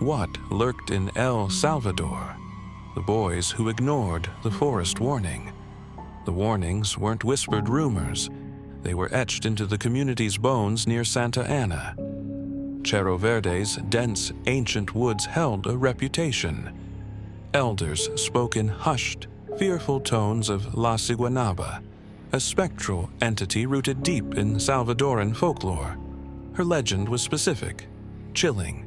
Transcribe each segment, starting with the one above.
What lurked in El Salvador? The boys who ignored the forest warning. The warnings weren't whispered rumors. They were etched into the community's bones near Santa Ana. Cerro Verde's dense, ancient woods held a reputation. Elders spoke in hushed, fearful tones of La Siguanaba, a spectral entity rooted deep in Salvadoran folklore. Her legend was specific, chilling,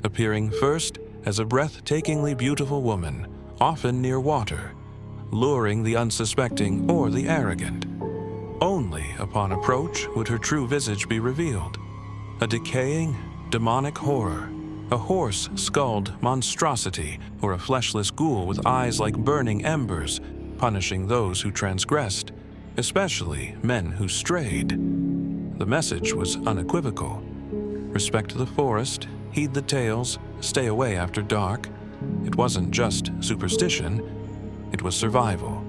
appearing first as a breathtakingly beautiful woman, often near water, luring the unsuspecting or the arrogant. Only upon approach would her true visage be revealed. A decaying, demonic horror, a horse-skulled monstrosity, or a fleshless ghoul with eyes like burning embers, punishing those who transgressed, especially men who strayed. The message was unequivocal. Respect the forest, heed the tales, stay away after dark. It wasn't just superstition, it was survival.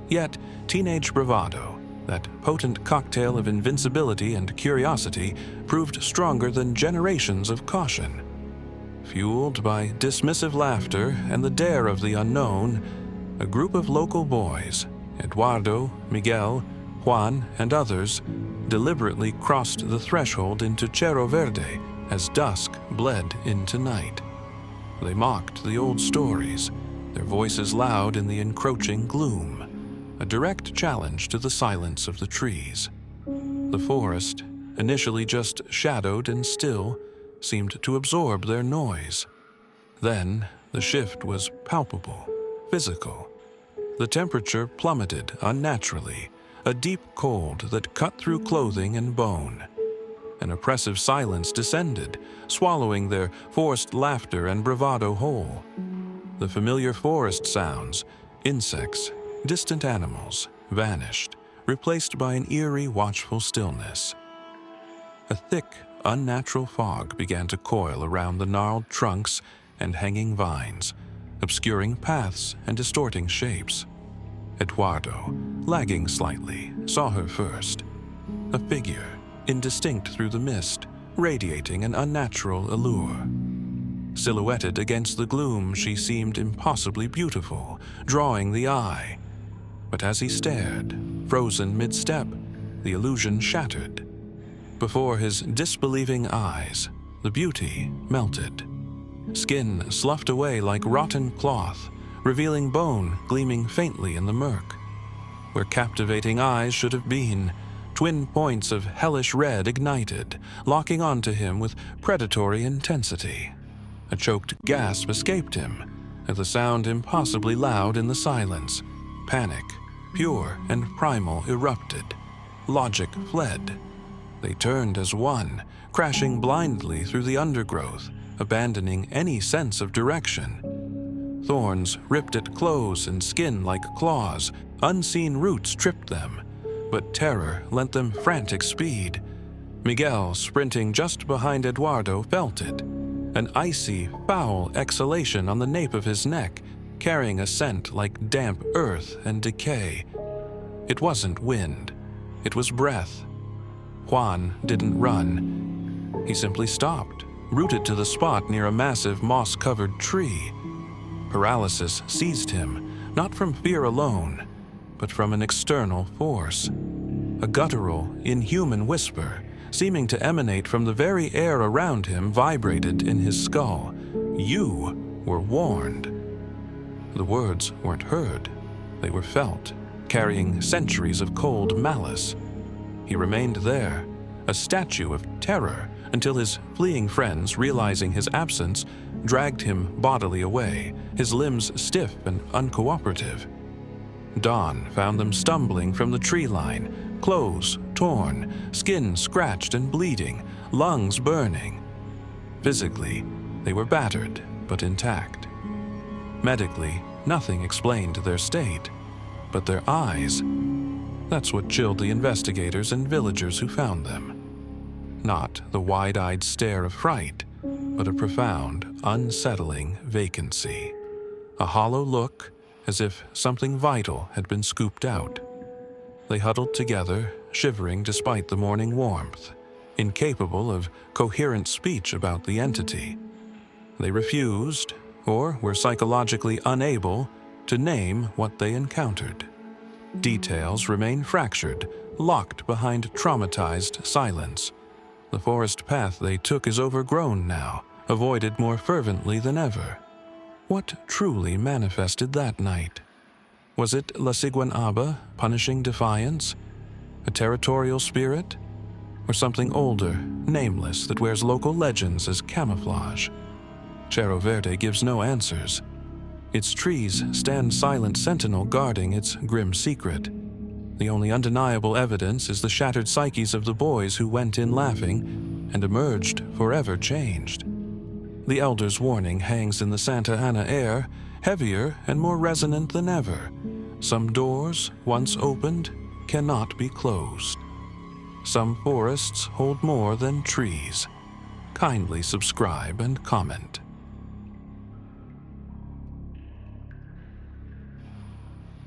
Yet, teenage bravado, that potent cocktail of invincibility and curiosity, proved stronger than generations of caution. Fueled by dismissive laughter and the dare of the unknown, a group of local boys, Eduardo, Miguel, Juan, and others, deliberately crossed the threshold into Cerro Verde as dusk bled into night. They mocked the old stories, their voices loud in the encroaching gloom, a direct challenge to the silence of the trees. The forest, initially just shadowed and still, seemed to absorb their noise. Then, the shift was palpable, physical. The temperature plummeted unnaturally, a deep cold that cut through clothing and bone. An oppressive silence descended, swallowing their forced laughter and bravado whole. The familiar forest sounds, insects, distant animals, vanished, replaced by an eerie, watchful stillness. A thick, unnatural fog began to coil around the gnarled trunks and hanging vines, obscuring paths and distorting shapes. Eduardo, lagging slightly, saw her first. A figure, indistinct through the mist, radiating an unnatural allure. Silhouetted against the gloom, she seemed impossibly beautiful, drawing the eye. But as he stared, frozen mid-step, the illusion shattered. Before his disbelieving eyes, the beauty melted. Skin sloughed away like rotten cloth, revealing bone gleaming faintly in the murk. Where captivating eyes should have been, twin points of hellish red ignited, locking onto him with predatory intensity. A choked gasp escaped him, at the sound impossibly loud in the silence. Panic, pure and primal, erupted. Logic fled. They turned as one, crashing blindly through the undergrowth, abandoning any sense of direction. Thorns ripped at clothes and skin like claws, unseen roots tripped them, but terror lent them frantic speed. Miguel, sprinting just behind Eduardo, felt it. An icy, foul exhalation on the nape of his neck, carrying a scent like damp earth and decay. It wasn't wind, it was breath. Juan didn't run. He simply stopped, rooted to the spot near a massive moss-covered tree. Paralysis seized him, not from fear alone, but from an external force. A guttural, inhuman whisper, seeming to emanate from the very air around him, vibrated in his skull. You were warned. The words weren't heard. They were felt, carrying centuries of cold malice. He remained there, a statue of terror, until his fleeing friends, realizing his absence, dragged him bodily away, his limbs stiff and uncooperative. Dawn found them stumbling from the tree line, clothes torn, skin scratched and bleeding, lungs burning. Physically, they were battered but intact. Medically, nothing explained their state, but their eyes, that's what chilled the investigators and villagers who found them. Not the wide-eyed stare of fright, but a profound, unsettling vacancy. A hollow look, as if something vital had been scooped out. They huddled together, shivering despite the morning warmth, incapable of coherent speech about the entity. They refused, or were psychologically unable, to name what they encountered. Details remain fractured, locked behind traumatized silence. The forest path they took is overgrown now, avoided more fervently than ever. What truly manifested that night? Was it La Siguanaba punishing defiance? A territorial spirit? Or something older, nameless, that wears local legends as camouflage? Cerro Verde gives no answers. Its trees stand silent sentinel guarding its grim secret. The only undeniable evidence is the shattered psyches of the boys who went in laughing and emerged forever changed. The elder's warning hangs in the Santa Ana air, heavier and more resonant than ever. Some doors, once opened, cannot be closed. Some forests hold more than trees. Kindly subscribe and comment.